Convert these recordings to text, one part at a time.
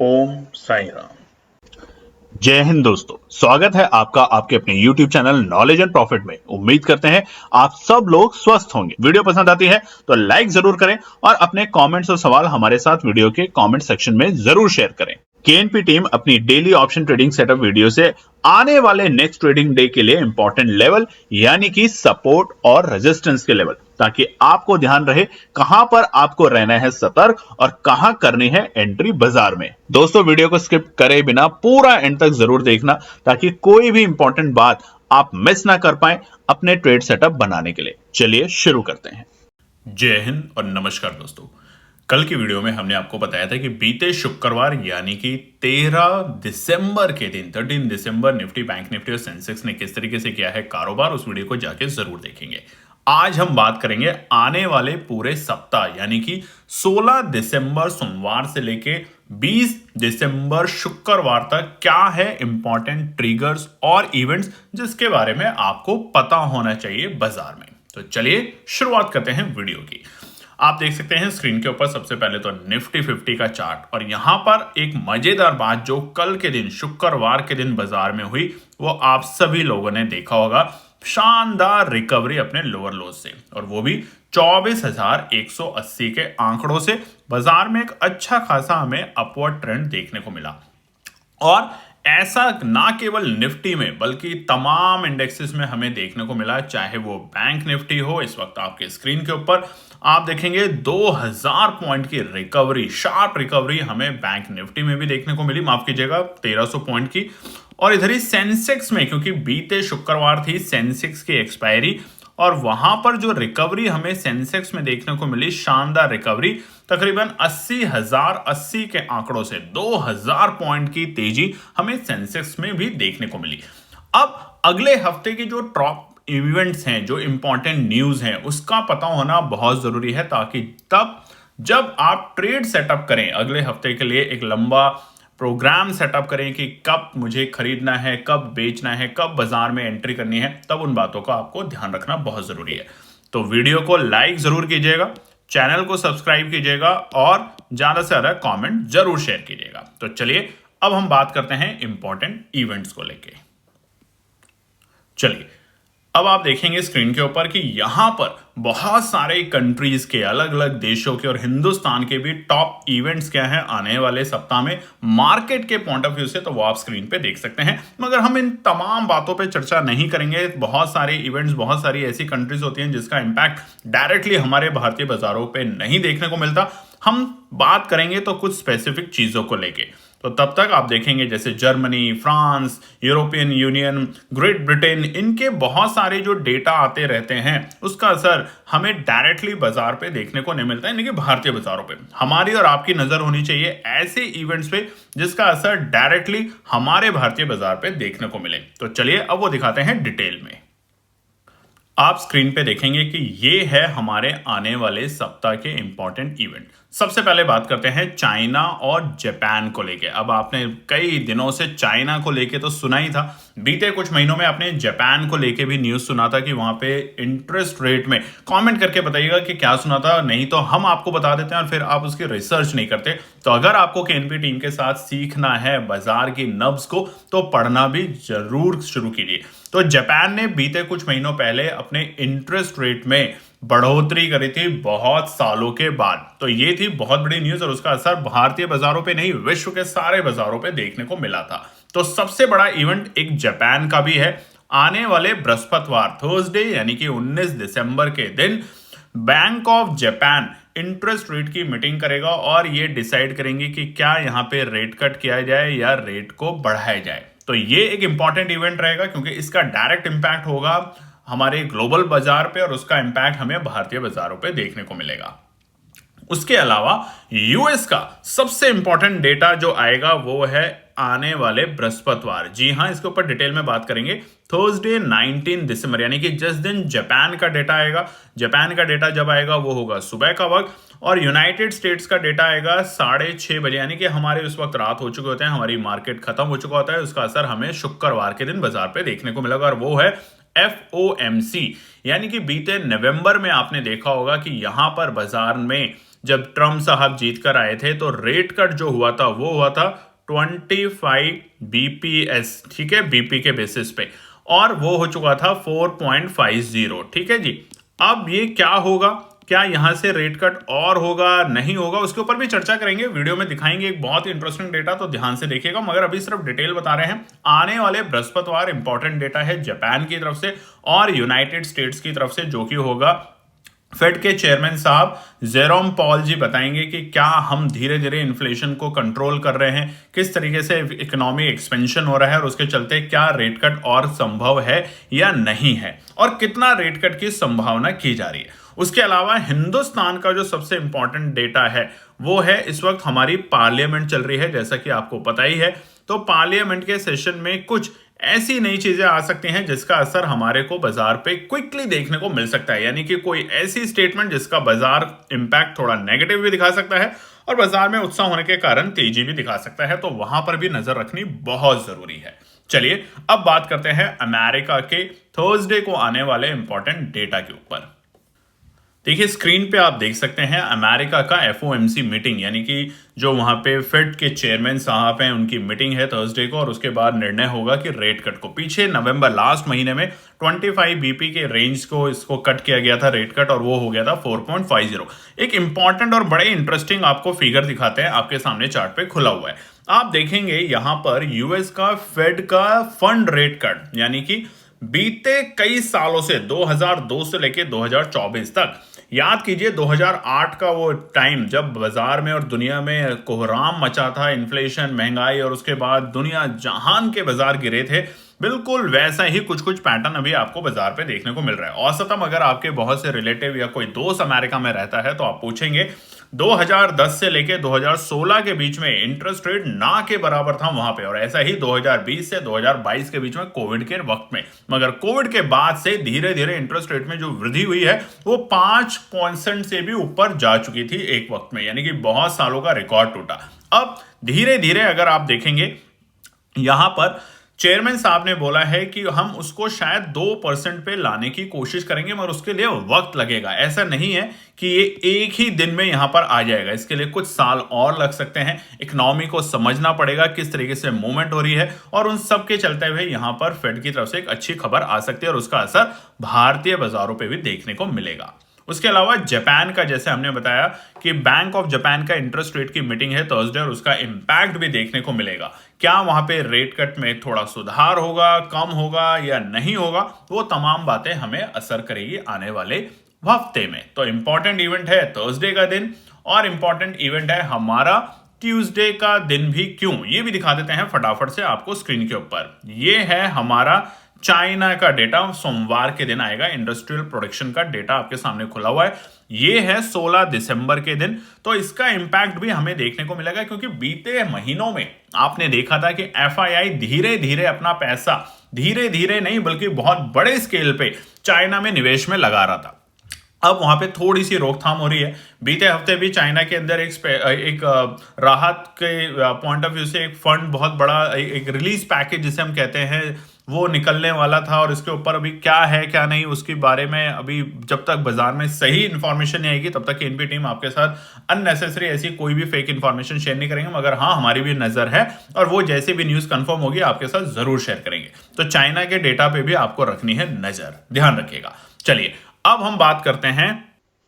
ओम साई राम। जय हिंद दोस्तों, स्वागत है आपका आपके अपने YouTube channel knowledge and profit में। उम्मीद करते हैं आप सब लोग स्वस्थ होंगे। वीडियो पसंद आती है तो लाइक जरूर करें और अपने कमेंट्स और सवाल हमारे साथ वीडियो के कमेंट सेक्शन में जरूर शेयर करें। केएनपी टीम अपनी daily option trading setup video से आने वाले नेक्स्ट ट्रेडिंग डे के लिए इंपॉर्टेंट लेवल यानी कि सपोर्ट और रेजिस्टेंस के लेवल, ताकि आपको ध्यान रहे कहां पर आपको रहना है सतर्क और कहां करनी है एंट्री बाजार में। दोस्तों, वीडियो को स्किप करे बिना पूरा एंड तक जरूर देखना ताकि कोई भी इंपॉर्टेंट बात आप मिस ना कर पाए अपने ट्रेड सेटअप बनाने के लिए। चलिए शुरू करते हैं। जय हिंद और नमस्कार दोस्तों। कल की वीडियो में हमने आपको बताया था कि बीते शुक्रवार यानी कि 13 दिसंबर के दिन 13 दिसंबर निफ्टी, बैंक निफ्टी और सेंसेक्स ने किस तरीके से किया है कारोबार, उस वीडियो को जाके जरूर देखेंगे। आज हम बात करेंगे आने वाले पूरे सप्ताह यानी कि 16 दिसंबर सोमवार से लेके 20 दिसंबर शुक्रवार तक क्या है इंपॉर्टेंट ट्रिगर्स और इवेंट्स जिसके बारे में आपको पता होना चाहिए बाजार में। तो चलिए शुरुआत करते हैं वीडियो की। आप देख सकते हैं स्क्रीन के ऊपर सबसे पहले तो निफ्टी 50 का चार्ट, और यहां पर एक मजेदार बात जो कल के दिन शुक्रवार के दिन बाजार में हुई वो आप सभी लोगों ने देखा होगा। शानदार रिकवरी अपने लोअर लोज से, और वो भी 24,180 के आंकड़ों से बाजार में एक अच्छा खासा हमें अपवर्ड ट्रेंड देखने को मिला। और ऐसा ना केवल निफ्टी में बल्कि तमाम इंडेक्सेस में हमें देखने को मिला, चाहे वो बैंक निफ्टी हो। इस वक्त आपके स्क्रीन के ऊपर आप देखेंगे 2000 पॉइंट की रिकवरी, शार्प रिकवरी हमें बैंक निफ्टी में भी देखने को मिली, माफ कीजिएगा 1300 पॉइंट की। और इधर ही सेंसेक्स में, क्योंकि बीते शुक्रवार थी सेंसेक्स की एक्सपायरी, और वहां पर जो रिकवरी हमें सेंसेक्स में देखने को मिली, शानदार रिकवरी, तकरीबन 80,080 के आंकड़ों से 2000 पॉइंट की तेजी हमें सेंसेक्स में भी देखने को मिली। अब अगले हफ्ते की जो टॉप इवेंट्स हैं, जो इंपॉर्टेंट न्यूज हैं, उसका पता होना बहुत जरूरी है, ताकि तब जब आप ट्रेड सेटअप करें अगले हफ्ते के लिए एक लंबा प्रोग्राम सेटअप करें कि कब मुझे खरीदना है, कब बेचना है, कब बाजार में एंट्री करनी है, तब उन बातों का आपको ध्यान रखना बहुत जरूरी है। तो वीडियो को लाइक जरूर कीजिएगा, चैनल को सब्सक्राइब कीजिएगा और ज्यादा से ज्यादा कमेंट जरूर शेयर कीजिएगा। तो चलिए अब हम बात करते हैं इंपॉर्टेंट इवेंट्स को लेके। चलिए अब आप देखेंगे स्क्रीन के ऊपर कि यहां पर बहुत सारे कंट्रीज के, अलग अलग देशों के और हिंदुस्तान के भी टॉप इवेंट्स क्या हैं आने वाले सप्ताह में मार्केट के पॉइंट ऑफ व्यू से, तो वो आप स्क्रीन पे देख सकते हैं। मगर हम इन तमाम बातों पे चर्चा नहीं करेंगे। बहुत सारे इवेंट्स, बहुत सारी ऐसी कंट्रीज होती हैं जिसका इंपैक्ट डायरेक्टली हमारे भारतीय बाजारों पे नहीं देखने को मिलता। हम बात करेंगे तो कुछ स्पेसिफिक चीजों को लेके। तो तब तक आप देखेंगे जैसे Germany, France, European union, great Britain, इनके बहुत सारे जो डेटा आते रहते हैं उसका असर हमें डायरेक्टली बाजार पे देखने को नहीं मिलता है, यानी कि भारतीय बाजारों पे। हमारी और आपकी नजर होनी चाहिए ऐसे इवेंट्स पे जिसका असर डायरेक्टली हमारे भारतीय बाजार पे देखने को मिले। तो चलिए अब वो दिखाते हैं डिटेल में। आप स्क्रीन पे देखेंगे कि ये है हमारे आने वाले सप्ताह के इंपॉर्टेंट इवेंट। सबसे पहले बात करते हैं चाइना और जापान को लेके। अब आपने कई दिनों से चाइना को लेके तो सुना ही था, बीते कुछ महीनों में आपने जापान को लेके भी न्यूज सुना था कि वहां पे इंटरेस्ट रेट में, कमेंट करके बताइएगा कि क्या सुना था, नहीं तो हम आपको बता देते हैं और फिर आप उसकी रिसर्च नहीं करते। तो अगर आपको केएनपी टीम के साथ सीखना है बाजार की नब्ज को, तो पढ़ना भी जरूर शुरू कीजिए। तो जापान ने बीते कुछ महीनों पहले अपने इंटरेस्ट रेट में बढ़ोतरी करी थी बहुत सालों के बाद। तो ये थी बहुत बड़ी न्यूज, और उसका असर भारतीय बाजारों पे नहीं, विश्व के सारे बाजारों पे देखने को मिला था। तो सबसे बड़ा इवेंट एक जापान का भी है। आने वाले बृहस्पतिवार, थर्सडे यानी कि 19 दिसंबर के दिन bank of Japan interest rate की मीटिंग करेगा और ये डिसाइड करेंगे कि क्या यहाँ पे रेट कट किया जाए या रेट को बढ़ाया जाए। तो ये एक इंपॉर्टेंट इवेंट रहेगा क्योंकि इसका डायरेक्ट इंपैक्ट होगा हमारे ग्लोबल बाजार पे, और उसका इंपैक्ट हमें भारतीय बाजारों पे देखने को मिलेगा। उसके अलावा यूएस का सबसे इंपॉर्टेंट डेटा जो आएगा वो है आने वाले बृहस्पतिवार। जी हां, इसके ऊपर डिटेल में बात करेंगे। थर्सडे 19 दिसंबर यानी कि जिस दिन जापान का डेटा आएगा, जापान का डेटा जब आएगा वो होगा सुबह का वक्त, और यूनाइटेड स्टेट्स का डेटा आएगा 6:30 बजे, यानी कि हमारे उस वक्त रात हो चुके होते हैं, हमारी मार्केट खत्म हो चुका होता है। उसका असर हमें शुक्रवार के दिन बाजार पे देखने को मिलेगा, और वो है FOMC, यानी कि बीते नवंबर में आपने देखा होगा कि यहां पर बाजार में जब ट्रम्प साहब जीत कर आए थे तो रेट कट जो हुआ था वो हुआ था 25 बीपीएस, ठीक है, बीपी के बेसिस पे, और वो हो चुका था 4.50, ठीक है जी। अब ये क्या होगा, क्या यहां से रेट कट और होगा नहीं होगा, उसके ऊपर भी चर्चा करेंगे, वीडियो में दिखाएंगे एक बहुत ही इंटरेस्टिंग डेटा, तो ध्यान से देखिएगा। मगर अभी सिर्फ डिटेल बता रहे हैं। आने वाले बृहस्पतिवार इंपॉर्टेंट डेटा है जापान की तरफ से और यूनाइटेड स्टेट्स की तरफ से, जो कि होगा फेड के चेयरमैन साहब जेरोम पॉल जी बताएंगे कि क्या हम धीरे धीरे इन्फ्लेशन को कंट्रोल कर रहे हैं, किस तरीके से इकोनॉमिक एक्सपेंशन हो रहा है और उसके चलते क्या रेट कट और संभव है या नहीं है, और कितना रेट कट की संभावना की जा रही है। उसके अलावा हिंदुस्तान का जो सबसे इंपॉर्टेंट डेटा है वो है, इस वक्त हमारी पार्लियामेंट चल रही है, जैसा कि आपको पता ही है। तो पार्लियामेंट के सेशन में कुछ ऐसी नई चीजें आ सकती हैं जिसका असर हमारे को बाजार पे क्विकली देखने को मिल सकता है, यानी कि कोई ऐसी स्टेटमेंट जिसका बाजार इंपैक्ट थोड़ा नेगेटिव भी दिखा सकता है और बाजार में उत्साह होने के कारण तेजी भी दिखा सकता है, तो वहां पर भी नजर रखनी बहुत जरूरी है। चलिए अब बात करते हैं अमेरिका के थर्सडे को आने वाले इंपॉर्टेंट डेटा के ऊपर। देखिए स्क्रीन पे आप देख सकते हैं अमेरिका का एफओएमसी मीटिंग, यानी कि जो वहां पे फेड के चेयरमैन साहब हैं उनकी मीटिंग है थर्सडे को, और उसके बाद निर्णय होगा कि रेट कट को, पीछे नवंबर लास्ट महीने में 25 बीपी के रेंज को इसको कट किया गया था रेट कट, और वो हो गया था 4.50। एक इंपॉर्टेंट और बड़े इंटरेस्टिंग आपको फिगर दिखाते हैं, आपके सामने चार्ट पे खुला हुआ है। आप देखेंगे यहां पर यूएस का फेड का फंड रेट कट, यानी कि बीते कई सालों से 2002 से लेके 2024 तक, याद कीजिए 2008 का वो टाइम जब बाजार में और दुनिया में कोहराम मचा था, इन्फ्लेशन, महंगाई, और उसके बाद दुनिया जहान के बाजार गिरे थे, बिल्कुल वैसा ही कुछ कुछ पैटर्न अभी आपको बाजार पे देखने को मिल रहा है। औसतम अगर आपके बहुत से रिलेटिव या कोई दोस्त अमेरिका में रहता है तो आप पूछेंगे 2010 से लेके 2016 के बीच में इंटरेस्ट रेट ना के बराबर था वहां पे, और ऐसा ही 2020 से 2022 के बीच में कोविड के वक्त में। मगर कोविड के बाद से धीरे धीरे इंटरेस्ट रेट में जो वृद्धि हुई है वो 5% से भी ऊपर जा चुकी थी एक वक्त में, यानी कि बहुत सालों का रिकॉर्ड टूटा। अब धीरे धीरे अगर आप देखेंगे यहां पर चेयरमैन साहब ने बोला है कि हम उसको शायद 2% पे लाने की कोशिश करेंगे, मगर उसके लिए वक्त लगेगा। ऐसा नहीं है कि ये एक ही दिन में यहां पर आ जाएगा, इसके लिए कुछ साल और लग सकते हैं। इकोनॉमी को समझना पड़ेगा किस तरीके से मूवमेंट हो रही है, और उन सब के चलते हुए यहां पर फेड की तरफ से एक अच्छी खबर आ सकती है और उसका असर भारतीय बाजारों पर भी देखने को मिलेगा। उसके अलावा जापान का, जैसे हमने बताया कि बैंक ऑफ जापान का इंटरेस्ट रेट की मीटिंग है थर्सडे, और उसका इंपैक्ट भी देखने को मिलेगा। क्या वहां पे रेट कट में थोड़ा सुधार होगा, कम होगा या नहीं होगा, वो तमाम बातें हमें असर करेगी आने वाले हफ्ते में। तो इंपॉर्टेंट इवेंट है थर्सडे का दिन, और इंपॉर्टेंट इवेंट है हमारा ट्यूसडे का दिन भी। क्यों, ये भी दिखा देते हैं फटाफट से आपको स्क्रीन के ऊपर। ये है हमारा चाइना का डेटा, सोमवार के दिन आएगा। इंडस्ट्रियल प्रोडक्शन का डेटा आपके सामने खुला हुआ है, ये है 16 दिसंबर के दिन। तो इसका इंपैक्ट भी हमें देखने को मिलेगा, क्योंकि बीते महीनों में आपने देखा था कि एफआईआई धीरे धीरे अपना पैसा, धीरे धीरे नहीं बल्कि बहुत बड़े स्केल पे चाइना में निवेश में लगा रहा था। अब वहां पे थोड़ी सी रोकथाम हो रही है। बीते हफ्ते भी चाइना के अंदर एक राहत के पॉइंट ऑफ व्यू से एक फंड, बहुत बड़ा एक रिलीज पैकेज जिसे हम कहते हैं, वो निकलने वाला था, और इसके ऊपर अभी क्या है क्या नहीं उसके बारे में अभी जब तक बाजार में सही इंफॉर्मेशन नहीं आएगी तब तक एनपी टीम आपके साथ अननेसेसरी ऐसी कोई भी फेक इंफॉर्मेशन शेयर नहीं करेंगे। मगर हाँ, हमारी भी नजर है और वो जैसे भी न्यूज कंफर्म होगी आपके साथ जरूर शेयर करेंगे। तो चाइना के डेटा पे भी आपको रखनी है नजर, ध्यान रखिएगा। चलिए अब हम बात करते हैं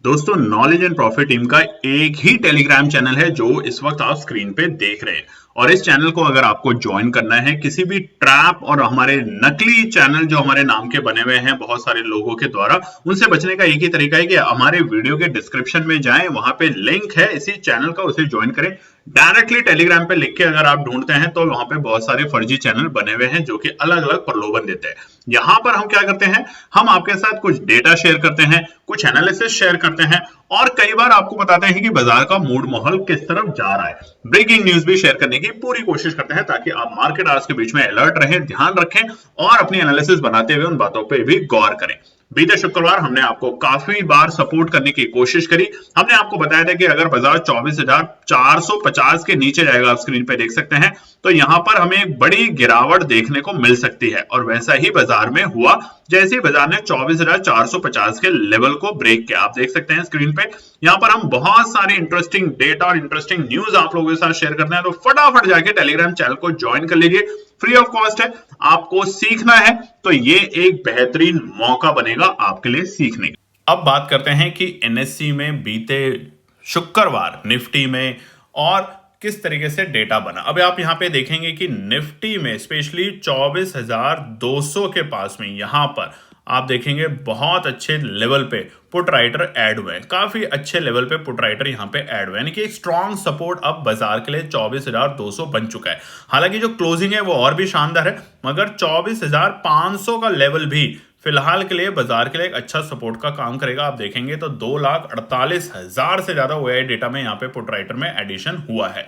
दोस्तों, नॉलेज एंड प्रॉफिट टीम का एक ही टेलीग्राम चैनल है जो इस वक्त आप स्क्रीन पे देख रहे हैं, और इस चैनल को अगर आपको ज्वाइन करना है, किसी भी ट्रैप और हमारे नकली चैनल जो हमारे नाम के बने हुए हैं बहुत सारे लोगों के द्वारा, उनसे बचने का एक ही तरीका है कि हमारे वीडियो के डिस्क्रिप्शन में जाएं, वहां पे लिंक है इसी चैनल का, उसे ज्वाइन करें। डायरेक्टली टेलीग्राम पे लिख के अगर आप ढूंढते हैं तो वहां पे बहुत सारे फर्जी चैनल बने हुए हैं जो कि अलग अलग प्रलोभन देते हैं। यहां पर हम क्या करते हैं, हम आपके साथ कुछ डेटा शेयर करते हैं, कुछ एनालिसिस शेयर करते हैं, और कई बार आपको बताते हैं कि बाजार का मूड माहौल किस तरफ जा रहा है। ब्रेकिंग न्यूज भी शेयर करने की पूरी कोशिश करते हैं ताकि आप मार्केट आवर्स के बीच में अलर्ट रहें, ध्यान रखें और अपनी एनालिसिस बनाते हुए उन बातों पर भी गौर करें। बीते शुक्रवार हमने आपको काफी बार सपोर्ट करने की कोशिश करी। हमने आपको बताया था कि अगर बाजार 24,450 के नीचे जाएगा, आप स्क्रीन पे देख सकते हैं, तो यहां पर हमें एक बड़ी गिरावट देखने को मिल सकती है। और वैसा ही बाजार में हुआ, जैसे ही बाजार ने 24,450 के लेवल को ब्रेक किया। आप देख सकते हैं स्क्रीन पे, यहां पर हम बहुत सारे इंटरेस्टिंग डेटा और इंटरेस्टिंग न्यूज आप लोगों के साथ शेयर करते हैं। तो फटाफट जाके टेलीग्राम चैनल को ज्वाइन कर लीजिए, फ्री ऑफ कॉस्ट है। आपको सीखना है तो ये एक बेहतरीन मौका बनेगा आपके लिए सीखने का। अब बात करते हैं कि एनएससी में बीते शुक्रवार निफ्टी में और किस तरीके से डेटा बना। अब आप यहां पे देखेंगे कि निफ्टी में स्पेशली 24,200 के पास में यहां पर आप देखेंगे बहुत अच्छे लेवल पे पुट राइटर ऐड हुए हैं, काफी अच्छे लेवल पे पुट राइटर यहां पे ऐड हुए हैं, यानी कि एक स्ट्रॉन्ग सपोर्ट अब बाजार के लिए 24,200 बन चुका है। हालांकि जो क्लोजिंग है वो और भी शानदार है, मगर 24,500 का लेवल भी फिलहाल के लिए बाजार के लिए एक अच्छा सपोर्ट का काम करेगा। आप देखेंगे तो 2,48,000 से ज्यादा ओआई डेटा में यहाँ पे पुट राइटर में एडिशन हुआ है।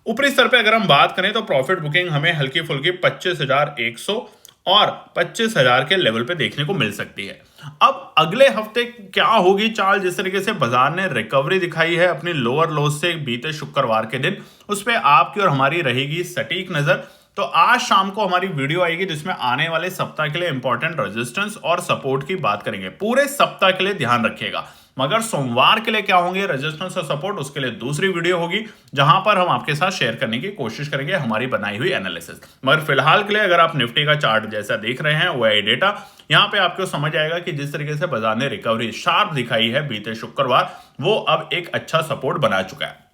ऊपरी स्तर पे अगर हम बात करें तो प्रॉफिट बुकिंग हमें हल्की फुल्की 25,100 और 25,000 के लेवल पे देखने को मिल सकती है। अब अगले हफ्ते क्या होगी चाल, जिस तरीके से बाजार ने रिकवरी दिखाई है अपनी लोअर लोज से बीते शुक्रवार के दिन, उस पर आपकी और हमारी रहेगी सटीक नजर। तो आज शाम को हमारी वीडियो आएगी जिसमें आने वाले सप्ताह के लिए इंपॉर्टेंट रेजिस्टेंस और सपोर्ट की बात करेंगे। पूरे सप्ताह के लिए ध्यान रखिएगा, मगर सोमवार के लिए क्या होंगे रेजिस्टेंस और सपोर्ट, उसके लिए दूसरी वीडियो होगी जहां पर हम आपके साथ शेयर करने की कोशिश करेंगे हमारी बनाई हुई एनालिसिस। मगर फिलहाल के लिए अगर आप निफ्टी का चार्ट जैसा देख रहे हैं ओआई डेटा, यहां पे आपको समझ आएगा कि जिस तरीके से बाजार ने रिकवरी शार्प दिखाई है बीते शुक्रवार, वो अब एक अच्छा सपोर्ट बना चुका है।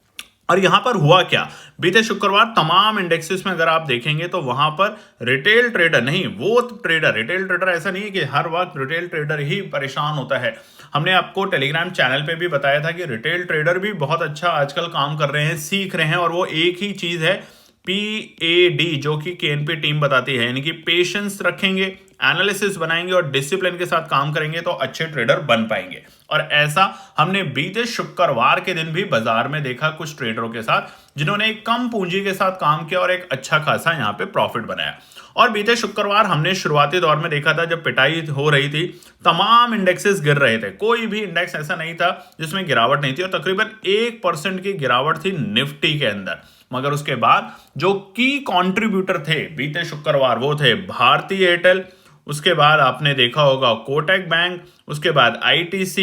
और यहां पर हुआ क्या, बीते शुक्रवार तमाम इंडेक्सेस में अगर आप देखेंगे तो वहां पर रिटेल ट्रेडर नहीं, वो ट्रेडर, रिटेल ट्रेडर ऐसा नहीं है कि हर वक्त रिटेल ट्रेडर ही परेशान होता है। हमने आपको टेलीग्राम चैनल पे भी बताया था कि रिटेल ट्रेडर भी बहुत अच्छा आजकल काम कर रहे हैं, सीख रहे हैं, और वो एक ही चीज है PAD, जो कि KNP टीम बताती है, यानी कि पेशेंस रखेंगे, एनालिसिस बनाएंगे और डिसिप्लिन के साथ काम करेंगे तो अच्छे ट्रेडर बन पाएंगे। और ऐसा हमने बीते शुक्रवार के दिन भी बाजार में देखा कुछ ट्रेडरों के साथ, जिन्होंने एक कम पूंजी के साथ काम किया और एक अच्छा खासा यहां पे प्रॉफिट बनाया। और बीते शुक्रवार हमने शुरुआती दौर में देखा था जब पिटाई हो रही थी, तमाम इंडेक्सेस गिर रहे थे, कोई भी इंडेक्स ऐसा नहीं था जिसमें गिरावट नहीं थी, और तकरीबन 1% की गिरावट थी निफ्टी के अंदर। मगर उसके बाद जो की कंट्रीब्यूटर थे बीते शुक्रवार, वो थे भारती एयरटेल, उसके बाद आपने देखा होगा कोटक बैंक, उसके बाद ITC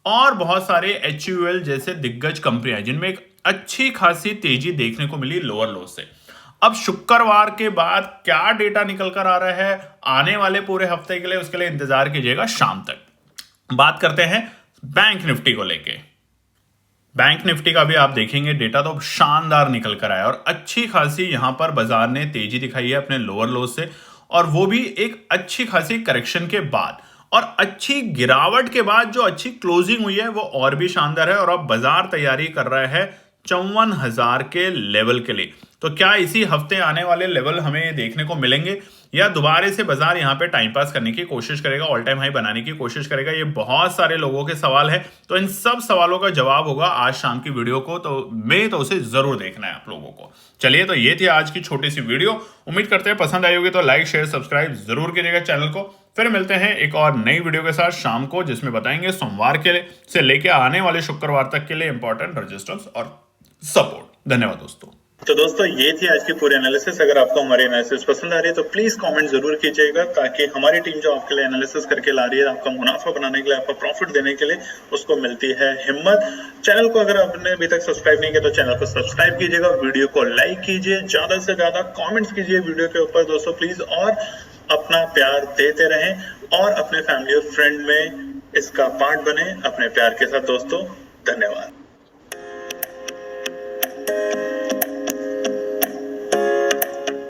और बहुत सारे HUL जैसे दिग्गज कंपनियां, जिनमें एक अच्छी खासी तेजी देखने को मिली लोअर लो से। अब शुक्रवार के बाद क्या डेटा निकल कर आ रहा है आने वाले पूरे हफ्ते के लिए, उसके लिए इंतजार कीजिएगा शाम तक। बात करते हैं बैंक निफ्टी को लेके। बैंक निफ्टी का भी आप देखेंगे डेटा तो शानदार निकल कर आया और अच्छी खासी यहां पर बाजार ने तेजी दिखाई है अपने लोअर लो से, और वो भी एक अच्छी खासी करेक्शन के बाद और अच्छी गिरावट के बाद। जो अच्छी क्लोजिंग हुई है वो और भी शानदार है, और अब बाजार तैयारी कर रहा है 54,000 के लेवल के लिए। तो क्या इसी हफ्ते आने वाले लेवल हमें देखने को मिलेंगे, या दोबारा से बाजार यहां पे टाइम पास करने की कोशिश करेगा, ऑल टाइम हाई बनाने की कोशिश करेगा? ये बहुत सारे लोगों के सवाल है, तो इन सब सवालों का जवाब होगा आज शाम की वीडियो को, तो उसे जरूर देखना है आप लोगों को। चलिए, तो ये थी आज की छोटी सी वीडियो। उम्मीद करते हैं पसंद आई होगी, तो लाइक शेयर सब्सक्राइब जरूर कीजिएगा चैनल को। फिर मिलते हैं एक और नई वीडियो के साथ शाम को, जिसमें बताएंगे सोमवार के लिए से लेके आने वाले शुक्रवार तक के लिए इंपॉर्टेंट रेजिस्टेंस और सपोर्ट। धन्यवाद दोस्तों। तो दोस्तों, ये थी आज की पूरी एनालिसिस। अगर आपको हमारी एनालिसिस पसंद आ रही है तो प्लीज कमेंट जरूर कीजिएगा, ताकि हमारी टीम जो आपके लिए एनालिसिस करके ला रही है, आपका मुनाफा बनाने के लिए, आपका प्रॉफिट देने के लिए, उसको मिलती है हिम्मत। चैनल को अगर आपने अभी तक सब्सक्राइब नहीं किया तो चैनल को सब्सक्राइब कीजिएगा, वीडियो को लाइक कीजिए, ज्यादा से ज्यादा कॉमेंट्स कीजिए वीडियो के ऊपर दोस्तों प्लीज, और अपना प्यार देते रहें और अपने फैमिली और फ्रेंड में इसका पार्ट बने अपने प्यार के साथ दोस्तों। धन्यवाद।